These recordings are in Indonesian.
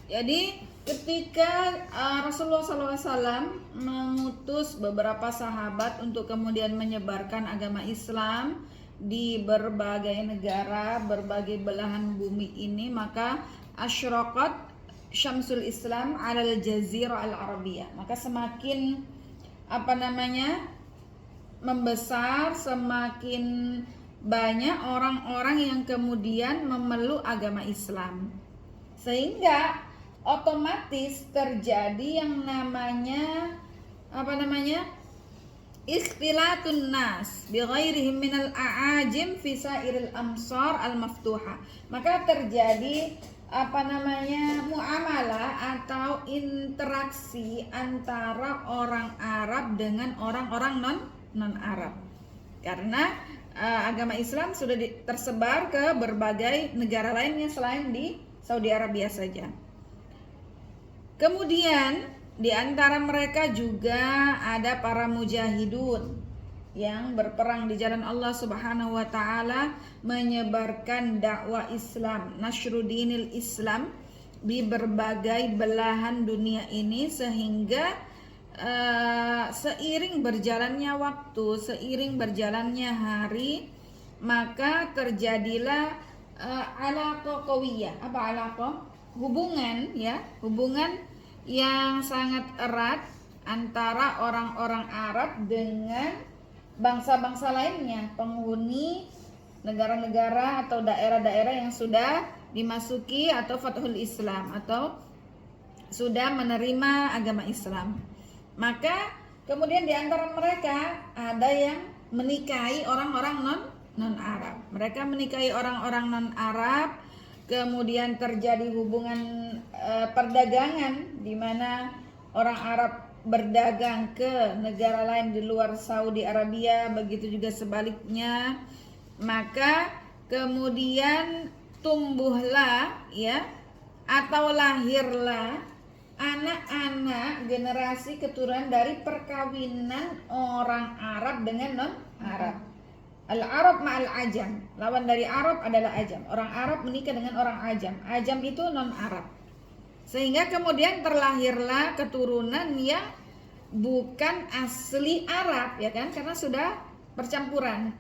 Jadi ketika Rasulullah SAW mengutus beberapa sahabat untuk kemudian menyebarkan agama Islam di berbagai negara, berbagai belahan bumi ini, maka asyraqat syamsul Islam alal jazirah al-arabiyah. Maka semakin membesar, semakin banyak orang-orang yang kemudian memeluk agama Islam, sehingga otomatis terjadi yang namanya ikhtilatun nas bi ghairihim minal a'ajim fi sairil amsar al maftuha. Maka terjadi muamalah atau interaksi antara orang Arab dengan orang-orang non Arab, karena agama Islam sudah tersebar ke berbagai negara lainnya selain di Saudi Arabia saja. Kemudian di antara mereka juga ada para mujahidun yang berperang di jalan Allah Subhanahu wa taala, menyebarkan dakwah Islam, nasrudinil Islam di berbagai belahan dunia ini, sehingga seiring berjalannya waktu, seiring berjalannya hari, maka terjadilah alaqah qawiyah. Apa alaqah? Hubungan yang sangat erat antara orang-orang Arab dengan bangsa-bangsa lainnya, penghuni negara-negara atau daerah-daerah yang sudah dimasuki atau fathul Islam atau sudah menerima agama Islam. Maka kemudian di antara mereka ada yang menikahi orang-orang non-Arab. Mereka menikahi orang-orang non-Arab, kemudian terjadi hubungan perdagangan di mana orang Arab berdagang ke negara lain di luar Saudi Arabia, begitu juga sebaliknya. Maka kemudian tumbuhlah atau lahirlah anak-anak generasi keturunan dari perkawinan orang Arab dengan non-Arab. Al-Arab ma'al ajam, lawan dari Arab adalah ajam. Orang Arab menikah dengan orang ajam. Ajam itu non-Arab. Sehingga kemudian terlahirlah keturunan yang bukan asli Arab, ya kan? Karena sudah percampuran.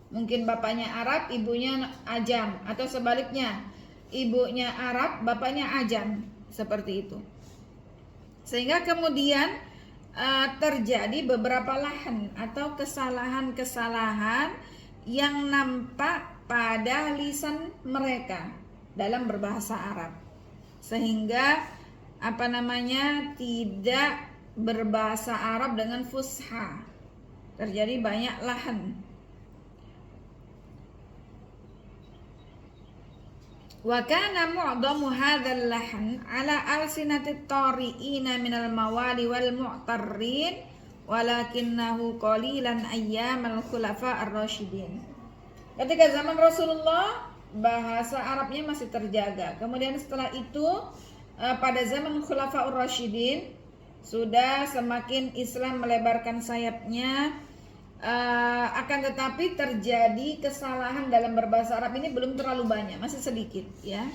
Mungkin bapaknya Arab, ibunya ajam, atau sebaliknya, ibunya Arab, bapaknya ajam, seperti itu. Sehingga kemudian terjadi beberapa lahan atau kesalahan-kesalahan yang nampak pada lisan mereka dalam berbahasa Arab, sehingga tidak berbahasa Arab dengan fusha. Terjadi banyak lahan. Wa kana mu'dhamu hadzal lahan ala alsinatit tari'ina minal mawali wal mu'tarrin walakinnahu qalilan ayyamal khulafa ar-rasyidin. Ketika zaman Rasulullah, bahasa Arabnya masih terjaga. Kemudian setelah itu pada zaman khulafa ar-rasyidin sudah semakin Islam melebarkan sayapnya, akan tetapi terjadi kesalahan dalam berbahasa Arab ini belum terlalu banyak, masih sedikit ya.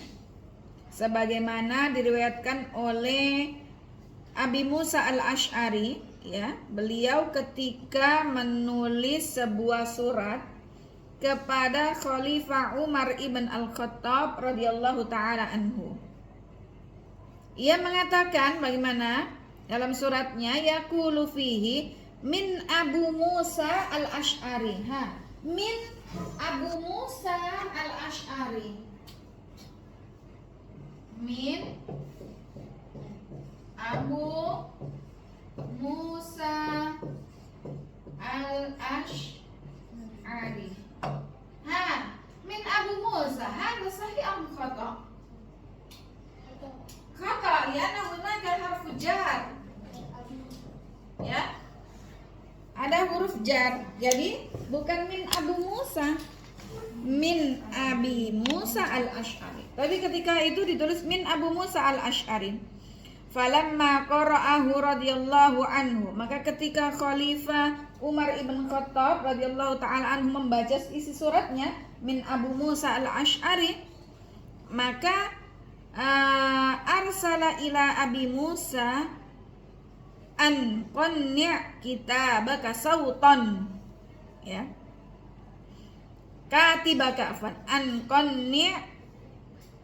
Sebagaimana diriwayatkan oleh Abi Musa al-Ash'ari ya, beliau ketika menulis sebuah surat kepada Khalifah Umar ibn al-Khattab radhiyallahu taala anhu. Ia mengatakan bagaimana dalam suratnya, yaqulu fihi min Abu Musa al-Ash'ari. Min Abu Musa al-Ash'ari. Min Abu Musa al-Ash'ari. Min Abu Musa. Hada sahih am khata? Khata, lianna hunaka harfu jar. Ya. Ada huruf jar, jadi bukan min Abu Musa, min Abi Musa al-Ash'ari. Tapi ketika itu ditulis min Abu Musa al-Ash'ari. Falamma qara'ahu radhiyallahu anhu, maka ketika Khalifah Umar ibn Khattab radhiyallahu ta'ala anhu membaca isi suratnya min Abu Musa al-Ash'ari, maka arsala ila Abi Musa an qanni' kitabaka sautan, ya. Katibaka afan an qanni'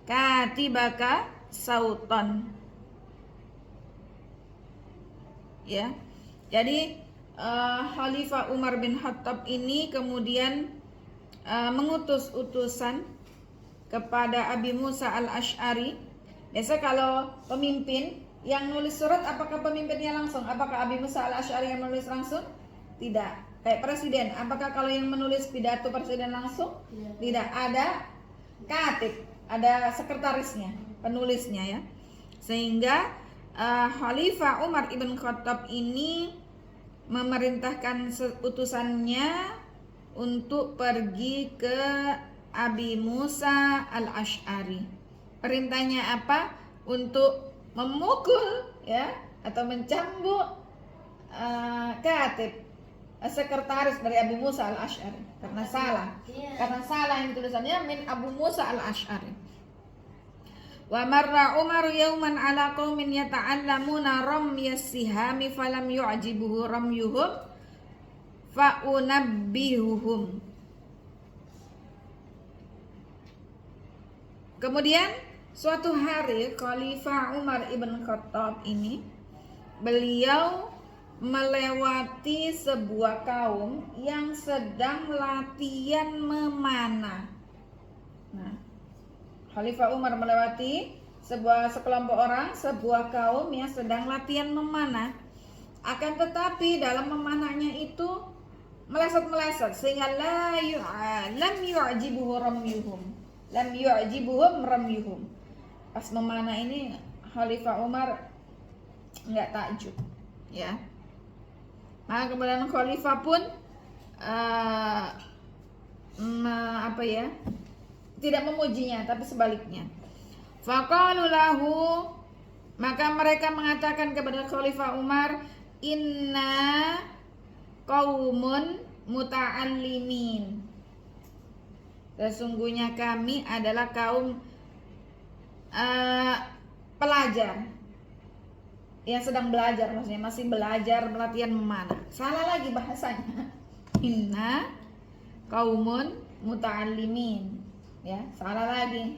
katibaka sautan, ya. Jadi Khalifah Umar bin Khattab ini kemudian mengutus utusan kepada Abi Musa al-Asy'ari. Biasa kalau pemimpin yang nulis surat, apakah pemimpinnya langsung? Apakah Abi Musa al-Asy'ari yang menulis langsung? Tidak. Kayak presiden, apakah kalau yang menulis pidato presiden langsung? Tidak. Ada katib, ada sekretarisnya, penulisnya, ya. Sehingga Khalifah Umar ibn Khattab ini memerintahkan utusannya untuk pergi ke Abi Musa al-Asy'ari. Perintahnya apa? Untuk memukul, ya, atau mencambuk katib, sekretaris dari Abi Musa al-Asy'ari karena salah. Karena salah yang tulisannya min Abu Musa al-Asy'ari. Wa marra Umar yauman ala qaumin yata'allamuna ramyas sihami falam yu'jibuhu ramyuhum fa unabbihuhum. Kemudian suatu hari Khalifah Umar ibn Khattab ini, beliau melewati sebuah kaum yang sedang latihan memanah. Nah, Khalifah Umar melewati sekelompok orang, sebuah kaum yang sedang latihan memanah. Akan tetapi dalam memanahnya itu meleset-meleset sehingga lam yu'jibuhu ramyuhum. Lam yu'jibuhum ramyuhum. Pas memanah ini Khalifah Umar enggak takjub, ya. Maka kemudian Khalifah pun tidak memujinya, tapi sebaliknya. Faqalu lahu, maka mereka mengatakan kepada Khalifah Umar, inna qaumun muta'allimin. Sesungguhnya kami adalah kaum pelajar yang sedang belajar, maksudnya masih belajar pelatihan memanah. Salah lagi bahasanya. Inna qaumun muta'allimin. Ya, salah lagi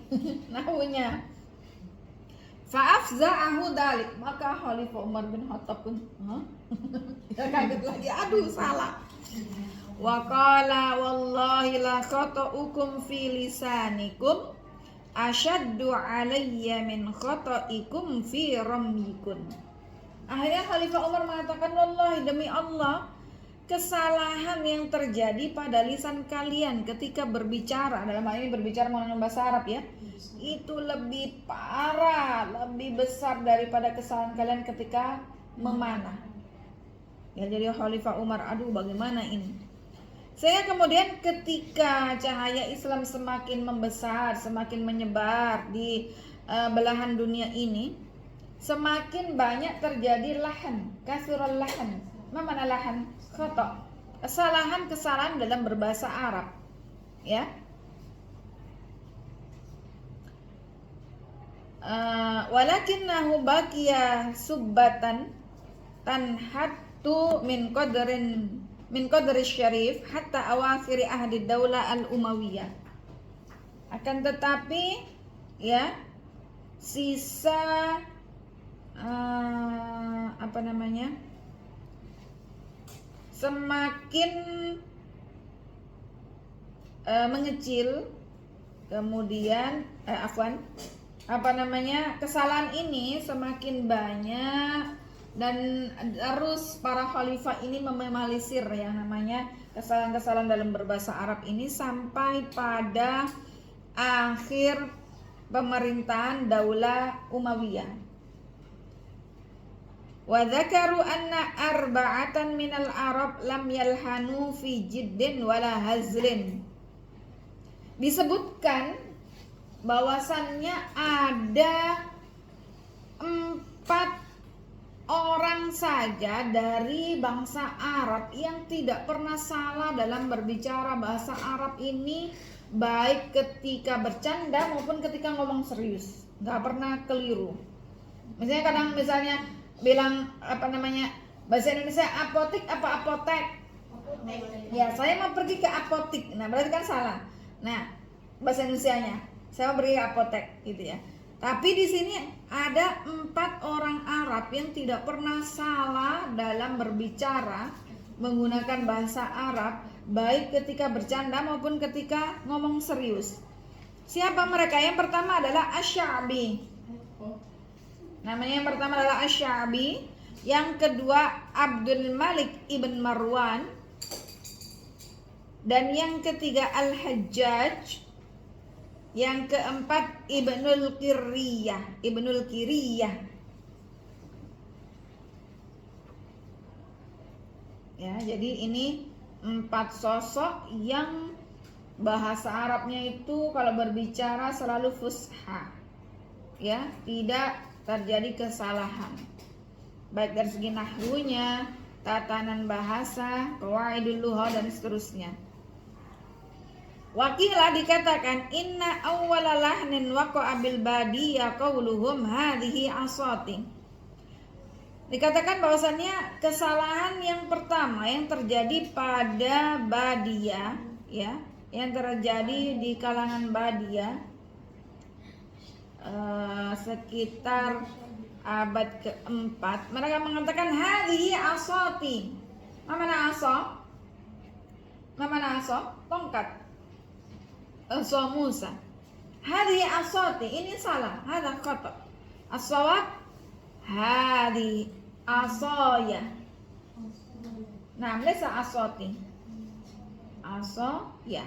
nahwunya. Fa'afza'ahu dalik, maka Khalifah Umar bin Khattab pun kaget lagi, aduh salah. Wa qala wallahi la khata'ukum fi lisanikum asyaddu alayya min khata'ikum fi ramyikum. Akhirnya Khalifah Umar mengatakan, wallahi demi Allah, kesalahan yang terjadi pada lisan kalian ketika berbicara, dalam hal ini berbicara menggunakan bahasa Arab, ya, itu lebih parah, lebih besar daripada kesalahan kalian ketika memanah. Ya, jadi Khalifah Umar, aduh bagaimana ini? Sehingga kemudian ketika cahaya Islam semakin membesar, semakin menyebar di belahan dunia ini, semakin banyak terjadi lahan, kasirul lahan. Mana lahan? Khata'. Kesalahan dalam berbahasa Arab, ya. Walakinnahu baqiya subbatan tanhattu min qadri syarif hatta awakhir ahdi daulah al-Umayyah. Akan tetapi, ya, sisa semakin mengecil, kemudian kesalahan ini semakin banyak dan terus para khalifah ini meminimalisir yang namanya kesalahan-kesalahan dalam berbahasa Arab ini sampai pada akhir pemerintahan Daulah Umayyah. Wa dzakaru anna arba'atan minal Arab lam yalhanu fi jiddin wala hazlin. Disebutkan bahwasannya ada 4 orang saja dari bangsa Arab yang tidak pernah salah dalam berbicara bahasa Arab ini, baik ketika bercanda maupun ketika ngomong serius, nggak pernah keliru. Misalnya kadang bilang apa namanya, bahasa Indonesia apotik apa apotek? Ya, saya mau pergi ke apotik. Nah, berarti kan salah. Nah, bahasa Indonesianya, saya mau pergi ke apotek gitu ya. Tapi di sini ada 4 orang Arab yang tidak pernah salah dalam berbicara menggunakan bahasa Arab, baik ketika bercanda maupun ketika ngomong serius. Siapa mereka? Yang pertama adalah Asy-Sya'bi. Namanya yang pertama adalah Asy-Sya'bi, yang kedua Abdul Malik ibn Marwan, dan yang ketiga Al-Hajjaj, yang keempat Ibnul Kiriyah. Ya, jadi ini 4 sosok yang bahasa Arabnya itu kalau berbicara selalu fusha. Ya, tidak terjadi kesalahan. Baik dari segi nahwunya, tatanan bahasa, qawaidul lugha dan seterusnya. Wakilah dikatakan inna awwala lahnin waqa'a bil badiyah qauluhum hadhihi asati. Dikatakan bahwasannya kesalahan yang pertama yang terjadi pada badiyah, ya, yang terjadi di kalangan badiyah sekitar abad keempat, mereka mengatakan hadhihi asati. Mana asa? Mana asa? Tongkat. Asa Musa. Hadhihi asati, ini salah, hadza khata. As-shawab hadhihi asaya. Nah, laysa asati. Asaya.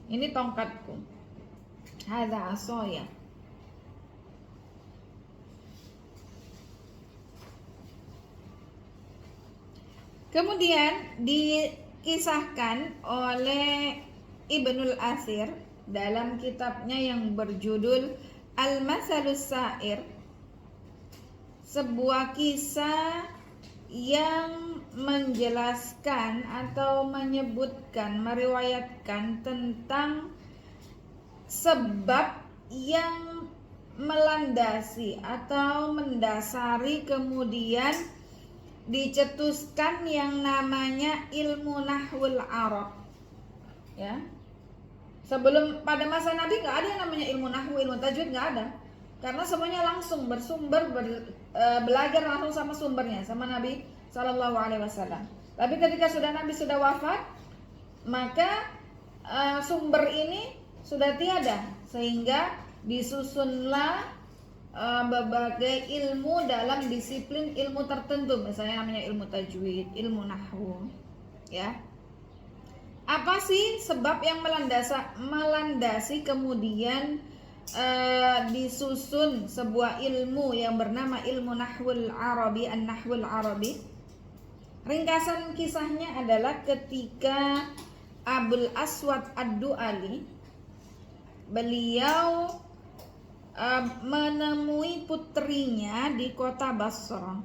Ini tongkatku. Hadza asaya. Kemudian dikisahkan oleh Ibnul Asir dalam kitabnya yang berjudul Al-Masalus Sa'ir, sebuah kisah yang menjelaskan atau menyebutkan, meriwayatkan tentang sebab yang melandasi atau mendasari kemudian dicetuskan yang namanya ilmu nahwul Arab. Ya. Sebelum pada masa Nabi nggak ada yang namanya ilmu nahwu, ilmu tajwid nggak ada, karena semuanya langsung bersumber belajar langsung sama sumbernya, sama Nabi Shallallahu Alaihi Wasallam. Tapi ketika Nabi sudah wafat, maka sumber ini sudah tiada, sehingga disusunlah berbagai ilmu dalam disiplin ilmu tertentu, misalnya namanya ilmu tajwid, ilmu nahwu, ya. Apa sih sebab yang melandasi kemudian disusun sebuah ilmu yang bernama ilmu nahwul Arabi, an-nahwul Arabi? Ringkasan kisahnya adalah ketika Abul Aswad Ad-Du'ali, beliau menemui putrinya di kota Basra.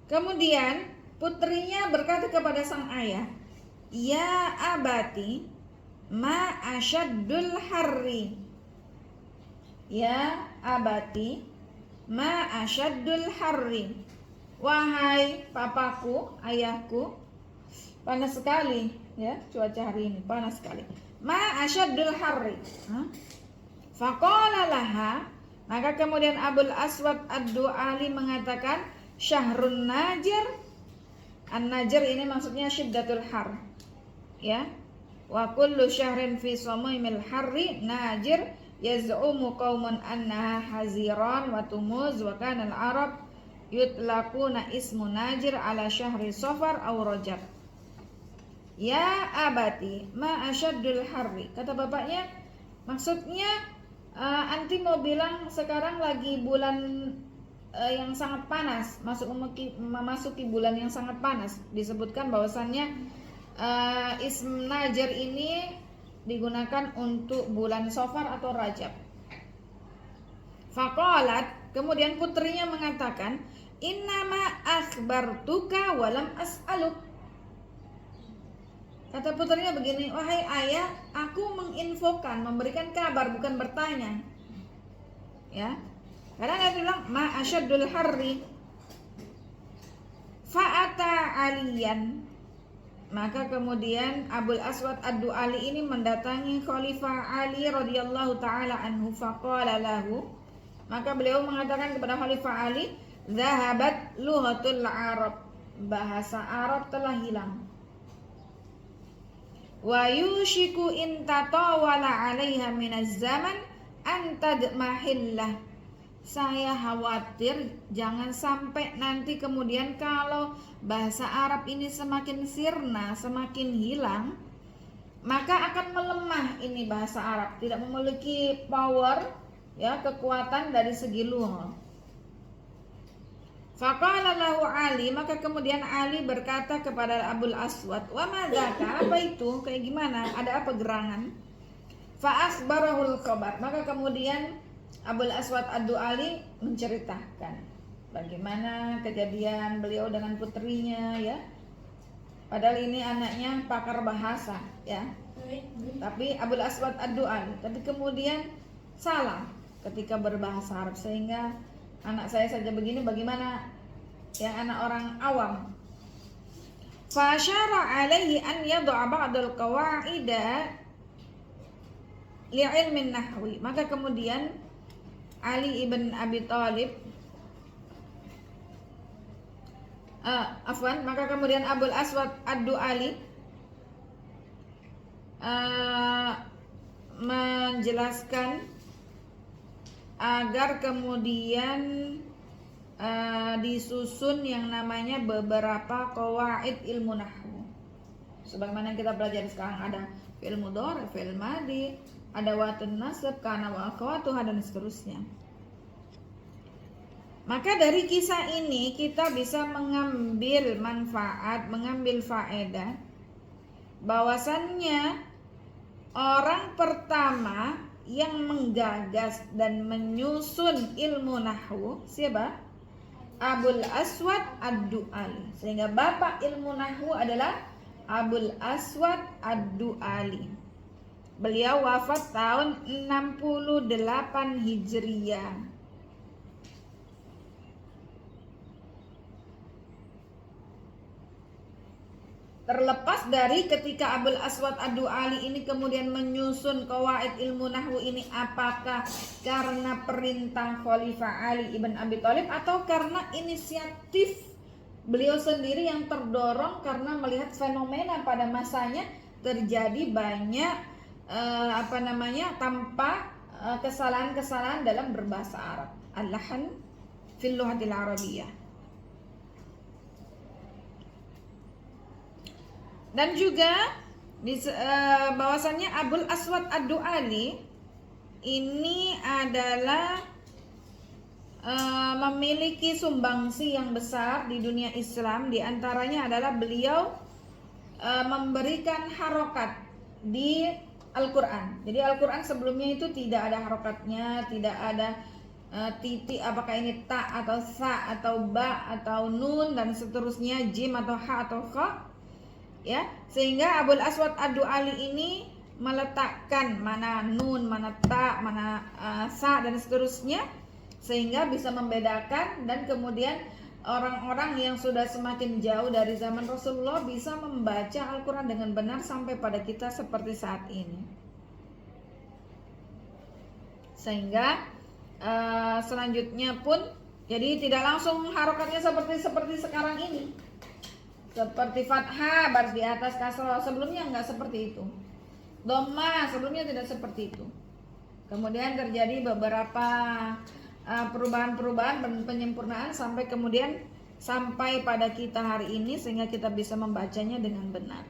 Kemudian putrinya berkata kepada sang ayah, "Ya abati, ma asyaddul harri." Ya abati, ma asyaddul harri. Wahai papaku, ayahku, panas sekali ya cuaca hari ini, panas sekali. Ma asyaddul harri. Faqala laha, maka kemudian Abul Aswad Ad-Du'ali mengatakan, syahrun najir. An-najir ini maksudnya syiddatul har, ya. Wa kullu syahrin fi samaimil harri najir yaz'umu qaumun annaha haziran wa tumuz wa kana al-arab yutlaquna ismu najir ala syahri safar aw rajab. Ya abati ma asyaddul harri. Kata bapaknya, maksudnya anti mau bilang sekarang lagi bulan yang sangat panas, memasuki bulan yang sangat panas. Disebutkan bahwasannya ism najir ini digunakan untuk bulan Safar atau Rajab. Faqalat, kemudian putrinya mengatakan, innama akhbartuka walam as'aluk. Kata putrinya begini, wahai ayah, aku menginfokan, memberikan kabar, bukan bertanya. Ya. Karena Nabi bilang ma asyaddul harri. Fa'ata aliyan. Maka kemudian Abul Aswad Ad-Du'ali ini mendatangi Khalifah Ali radhiyallahu taala anhu, faqala lahu. Maka beliau mengatakan kepada Khalifah Ali, "Zahabat lughatul Arab." Bahasa Arab telah hilang. Wa yushiku in tatawala 'alaiha minaz zaman an tadmahillah. Saya khawatir jangan sampai nanti kemudian kalau bahasa Arab ini semakin sirna, semakin hilang, maka akan melemah ini bahasa Arab, tidak memiliki power, ya, kekuatan dari segi lugha. Faqala lahu Ali, maka kemudian Ali berkata kepada Abul Aswad, "Wa madzaka?" Apa itu? Kayak gimana? Ada apa gerangan? Fa akhbarahul khabar. Maka kemudian Abul Aswad Ad-Du'ali menceritakan bagaimana kejadian beliau dengan putrinya, ya. Padahal ini anaknya pakar bahasa, ya. Tapi Abul Aswad Ad-Du'ali, tapi kemudian salah ketika berbahasa Arab, sehingga anak saya saja begini, bagaimana ya anak orang awam. Fa asyara alaihi an yad'a ba'dal qawaida li ilmin nahwi. Maka kemudian Ali ibn Abi Thalib maka kemudian Abul Aswad Ad-Du'ali menjelaskan agar kemudian disusun yang namanya beberapa qawaid ilmu nahwu. Sebagaimana kita belajar sekarang, ada fi'il mudhari, fi'il madhi, ada watun nasab, kana wa akhawatuha, dan seterusnya. Maka dari kisah ini kita bisa mengambil manfaat, mengambil faedah bahwasannya orang pertama yang menggagas dan menyusun ilmu nahwu siapa? Abul Aswad Ad-Du'ali. Sehingga bapak ilmu nahwu adalah Abul Aswad Ad-Du'ali. Beliau wafat tahun 68 Hijriah. Terlepas dari ketika Abul Aswad Ad-Du'ali ini kemudian menyusun qawaid ilmu nahwu ini, apakah karena perintah Khalifah Ali ibn Abi Thalib atau karena inisiatif beliau sendiri yang terdorong karena melihat fenomena pada masanya terjadi banyak tanpa kesalahan-kesalahan dalam berbahasa Arab. Al-lahan fil lughatil arabiyyah. Dan juga bahwasannya Abul Aswad Ad-Du'ali ini adalah memiliki sumbangsi yang besar di dunia Islam. Di antaranya adalah beliau memberikan harokat di Al-Quran. Jadi Al-Quran sebelumnya itu tidak ada harokatnya, tidak ada titik, apakah ini ta atau sa atau ba atau nun dan seterusnya, jim atau ha atau kha, ya. Sehingga Abul Aswad Ad-Du'ali ini meletakkan mana nun, mana ta, mana sa dan seterusnya, sehingga bisa membedakan, dan kemudian orang-orang yang sudah semakin jauh dari zaman Rasulullah bisa membaca Al-Quran dengan benar sampai pada kita seperti saat ini. Sehingga selanjutnya pun jadi tidak langsung harokatnya seperti sekarang ini, seperti fathah baris di atas kasroh. Sebelumnya enggak seperti itu. Dhamma sebelumnya tidak seperti itu. Kemudian terjadi beberapa perubahan-perubahan dan penyempurnaan sampai pada kita hari ini, sehingga kita bisa membacanya dengan benar.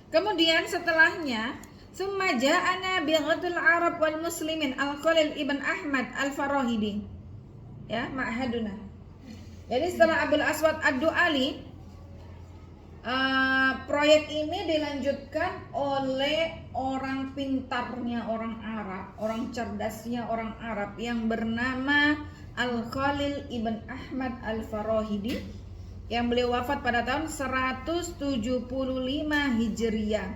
Kemudian setelahnya, summa ja'ana bi ghadul Arab wal Muslimin Al-Khalil ibn Ahmad Al-Farahidi, ya, ma'haduna. Jadi setelah Abul Aswad Ad-Du'ali, proyek ini dilanjutkan oleh orang pintarnya orang Arab, orang cerdasnya orang Arab yang bernama Al-Khalil ibn Ahmad Al-Farahidi. yang beliau wafat pada tahun 175 Hijriah.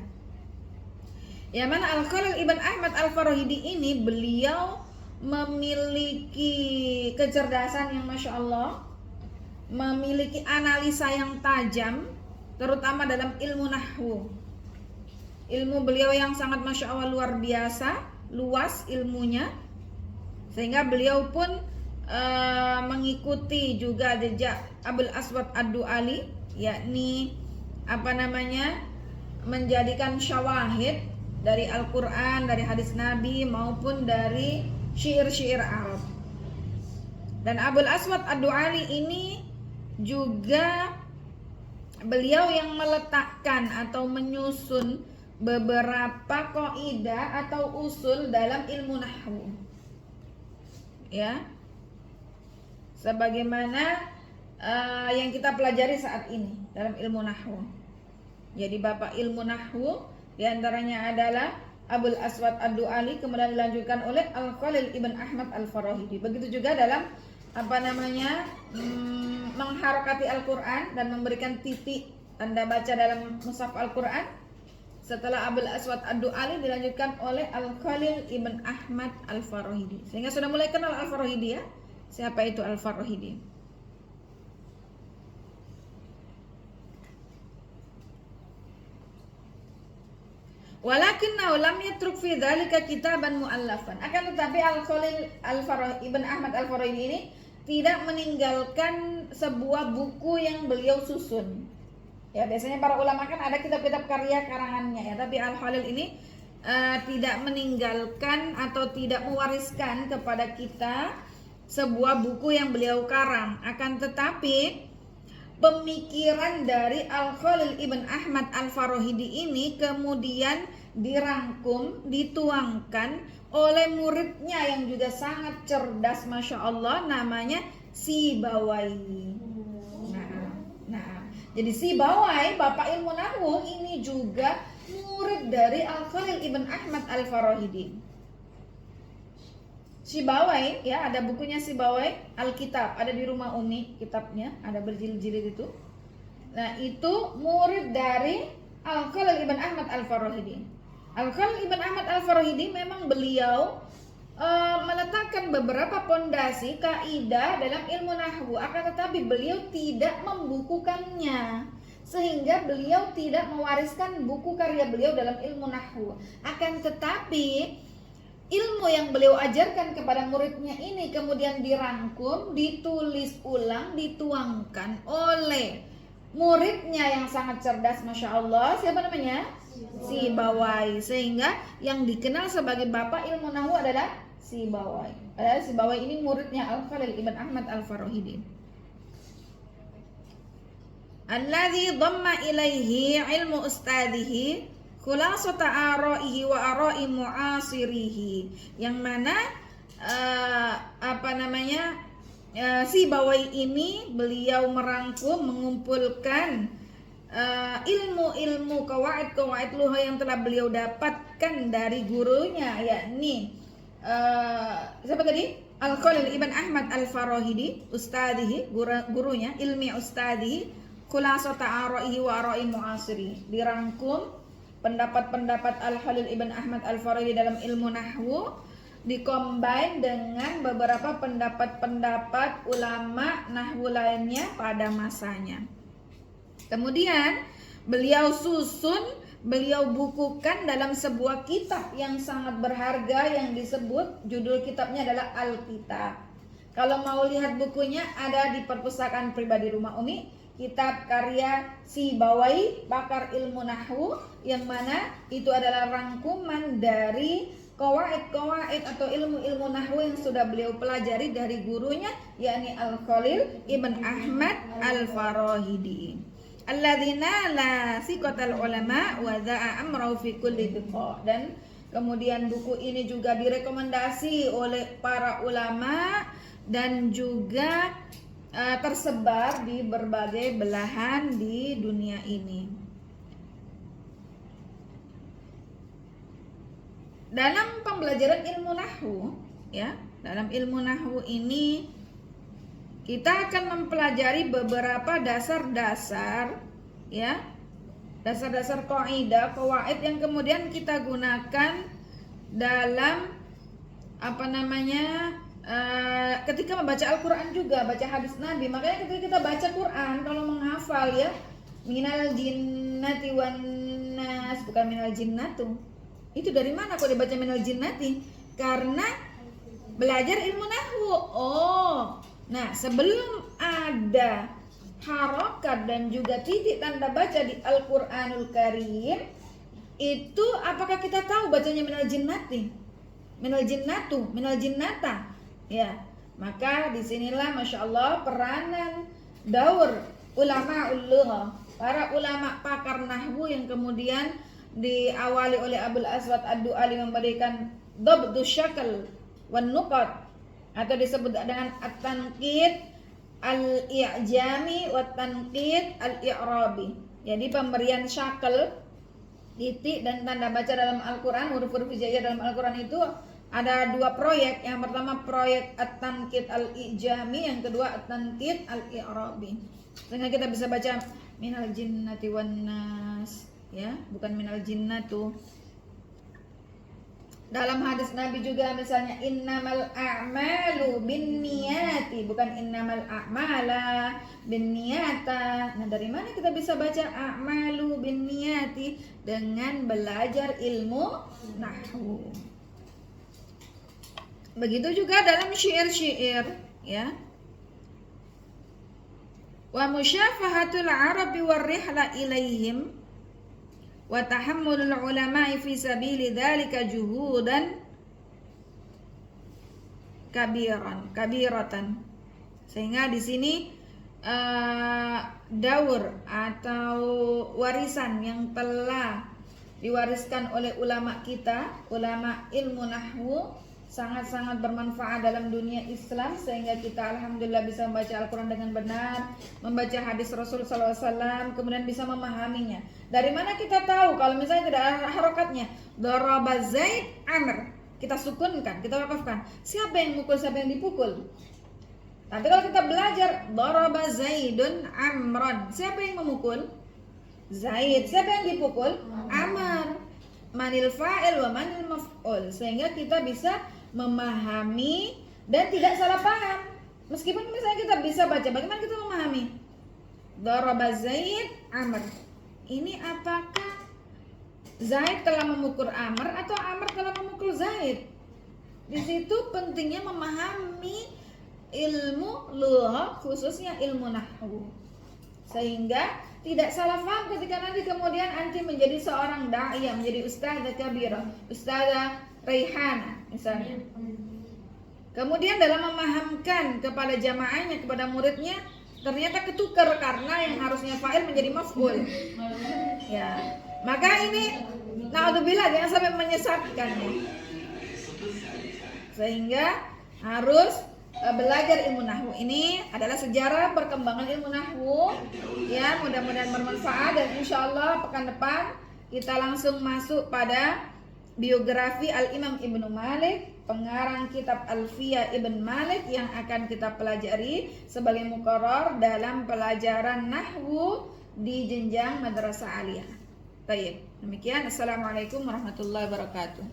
Yang mana Al-Khalil Ibn Ahmad Al-Farahidi ini beliau memiliki kecerdasan yang Masya Allah, memiliki analisa yang tajam, terutama dalam ilmu nahwu. Ilmu beliau yang sangat Masya Allah luar biasa, luas ilmunya, sehingga beliau pun mengikuti juga jejak Abul Aswad Ad-Du'ali, yakni menjadikan syawahid dari Al-Quran, dari hadis Nabi maupun dari syair-syair Arab. Dan Abul Aswad Ad-Du'ali ini juga beliau yang meletakkan atau menyusun beberapa kaidah atau usul dalam ilmu nahwu. Ya. Sebagaimana yang kita pelajari saat ini dalam ilmu nahwu. Jadi bapak ilmu nahwu diantaranya adalah Abul Aswad Ad-Du'ali, kemudian dilanjutkan oleh Al-Khalil Ibn Ahmad Al-Farahidi. Begitu juga dalam mengharokati Al-Quran dan memberikan titik tanda baca dalam mushaf Al-Quran. Setelah Abul Aswad Ad-Du'ali dilanjutkan oleh Al-Khalil Ibn Ahmad Al-Farahidi. Sehingga sudah mulai kenal Al-Farahidi ya. Siapa itu Al-Farahidi? Walakinnahu lam yatruk fi dzalika kitaban muallafan. Akan tetapi Al-Khalil Ibn Ahmad Al-Farahidi ini tidak meninggalkan sebuah buku yang beliau susun. Ya, biasanya para ulama kan ada kitab-kitab karya karangannya ya, tapi Al-Khalil ini tidak meninggalkan atau tidak mewariskan kepada kita sebuah buku yang beliau karang. Akan tetapi pemikiran dari Al-Khalil Ibn Ahmad Al-Farahidi ini kemudian dirangkum, dituangkan oleh muridnya yang juga sangat cerdas Masya Allah, namanya Sibawai. Jadi Sibawai, bapak ilmu nahwu ini juga murid dari Al-Khalil Ibn Ahmad Al-Farahidi. Sibawai ya, ada bukunya Sibawai Alkitab, ada di rumah Umi kitabnya, ada berjilid-jilid itu. Nah, itu murid dari Al-Khalil Ibn Ahmad Al-Farahidi. Al-Khalil Ibn Ahmad Al-Farahidi memang beliau meletakkan beberapa pondasi kaidah dalam ilmu nahwu, akan tetapi beliau tidak membukukannya, sehingga beliau tidak mewariskan buku karya beliau dalam ilmu nahwu. Akan tetapi ilmu yang beliau ajarkan kepada muridnya ini kemudian dirangkum, ditulis ulang, dituangkan oleh muridnya yang sangat cerdas Masya Allah. Siapa namanya? Sibawai. Sehingga yang dikenal sebagai bapak ilmu nahwu adalah Sibawai. Padahal Sibawai ini muridnya Al-Khalil Ibn Ahmad Al-Farahidi. Alladzi dhamma ilaihi ilmu ustadihi khulasata ara'ihi wa ara'i mu'asirihi, yang mana Sibawai ini beliau merangkum, mengumpulkan ilmu-ilmu qawaid lughah yang telah beliau dapatkan dari gurunya, yakni siapa tadi? Al-Khalil Ibn Ahmad Al-Farahidi, ustadihi, gurunya, ilmi ustadihi, khulasata ara'ihi wa ara'i mu'asirihi. Dirangkum pendapat-pendapat Al-Khalil Ibn Ahmad Al-Farahidi dalam ilmu nahwu, dikombin dengan beberapa pendapat-pendapat ulama nahwu lainnya pada masanya. Kemudian beliau susun, beliau bukukan dalam sebuah kitab yang sangat berharga yang disebut, judul kitabnya adalah Alkitab. Kalau mau lihat bukunya ada di perpustakaan pribadi rumah Umi, kitab karya Sibawai Pakar Ilmu Nahwu, yang mana itu adalah rangkuman dari qawaid atau ilmu-ilmu nahwu yang sudah beliau pelajari dari gurunya, yakni Al-Khalil Ibn Ahmad Al-Farahidi. Alladzina la siqatal ulama wa za'a amrau fi kulli diqa. Dan kemudian buku ini juga direkomendasi oleh para ulama dan juga tersebar di berbagai belahan di dunia ini. Dalam pembelajaran ilmu nahwu, ya, dalam ilmu nahwu ini kita akan mempelajari beberapa dasar-dasar, ya, dasar-dasar kaidah, qawaid yang kemudian kita gunakan dalam ketika membaca Al-Quran juga, baca hadis Nabi. Makanya ketika kita baca Quran, kalau menghafal ya, minal jinnati wan nas, bukan minal jinnatu. Itu dari mana kok dibaca minal jinnati? Karena belajar ilmu nahwu. Nah, sebelum ada harokat dan juga titik tanda baca di Al-Quranul Karim, itu apakah kita tahu bacanya minal jinnati, minal jinnatu, minal jinnata? Ya, maka disinilah Masya Allah peranan daur ulama ulugha, para ulama pakar nahwu yang kemudian diawali oleh Abul Aswad Ad-Du'ali memberikan dhabtu syakl wan nuqat, atau disebut dengan at-tanqid al-i'jami wa tanqid al-i'rabi. Jadi pemberian syakl, titik dan tanda baca dalam Al-Quran, huruf-huruf hijaiyah dalam Al-Quran itu ada 2 proyek. Yang pertama proyek at-tanqid al-i'jami, yang kedua at-tanqid al-i'rabi. Sehingga kita bisa baca minal jinnati wan nas, ya, bukan minal jinnatu. Dalam hadis Nabi juga misalnya innamal a'malu binniyati, bukan innamal a'mala binniyata. Nah, dari mana kita bisa baca a'malu binniyati? Dengan belajar ilmu nahwu. Begitu juga dalam syair-syair, ya. Wa musyafahatul arabi war rihla ilaihim wa tahammulul ulama'i fi sabili dzalika juhudan kabiratan. Sehingga di sini daur atau warisan yang telah diwariskan oleh ulama kita, ulama ilmu nahwu, sangat-sangat bermanfaat dalam dunia Islam, sehingga kita alhamdulillah bisa membaca Al-Quran dengan benar, membaca hadis Rasul SAW, kemudian bisa memahaminya. Dari mana kita tahu kalau misalnya tidak ada harokatnya? Daraba Zaid Amr, kita sukunkan, kita wakafkan. Siapa yang mukul, siapa yang dipukul? Tapi kalau kita belajar daraba Zaidun Amran, siapa yang memukul? Zaid. Siapa yang dipukul? Amr. Manil fa'il wa manil maf'ul, sehingga kita bisa memahami dan tidak salah paham. Meskipun misalnya kita bisa baca, bagaimana kita memahami? Daraba Zaid Amr. Ini apakah Zaid telah memukul Amr atau Amr telah memukul Zaid? Di situ pentingnya memahami ilmu lugha, khususnya ilmu nahwu, sehingga tidak salah paham ketika nanti kemudian anti menjadi seorang dai, menjadi ustazah kabirah, ustazah Raihana misalnya. Kemudian dalam memahamkan kepada jamaahnya, kepada muridnya, ternyata ketukar karena yang harusnya fa'il menjadi maf'ul. Ya, maka ini naudzubillah jangan sampai menyesatkan ya. Sehingga harus belajar ilmu nahwu. Ini adalah sejarah perkembangan ilmu nahwu. Ya, mudah-mudahan bermanfaat, dan insyaallah pekan depan kita langsung masuk pada biografi Al-Imam Ibnu Malik, pengarang kitab Alfiyah Ibn Malik, yang akan kita pelajari sebagai muqarrar dalam pelajaran nahwu di jenjang madrasah aliyah. Baik, demikian. Assalamualaikum warahmatullahi wabarakatuh.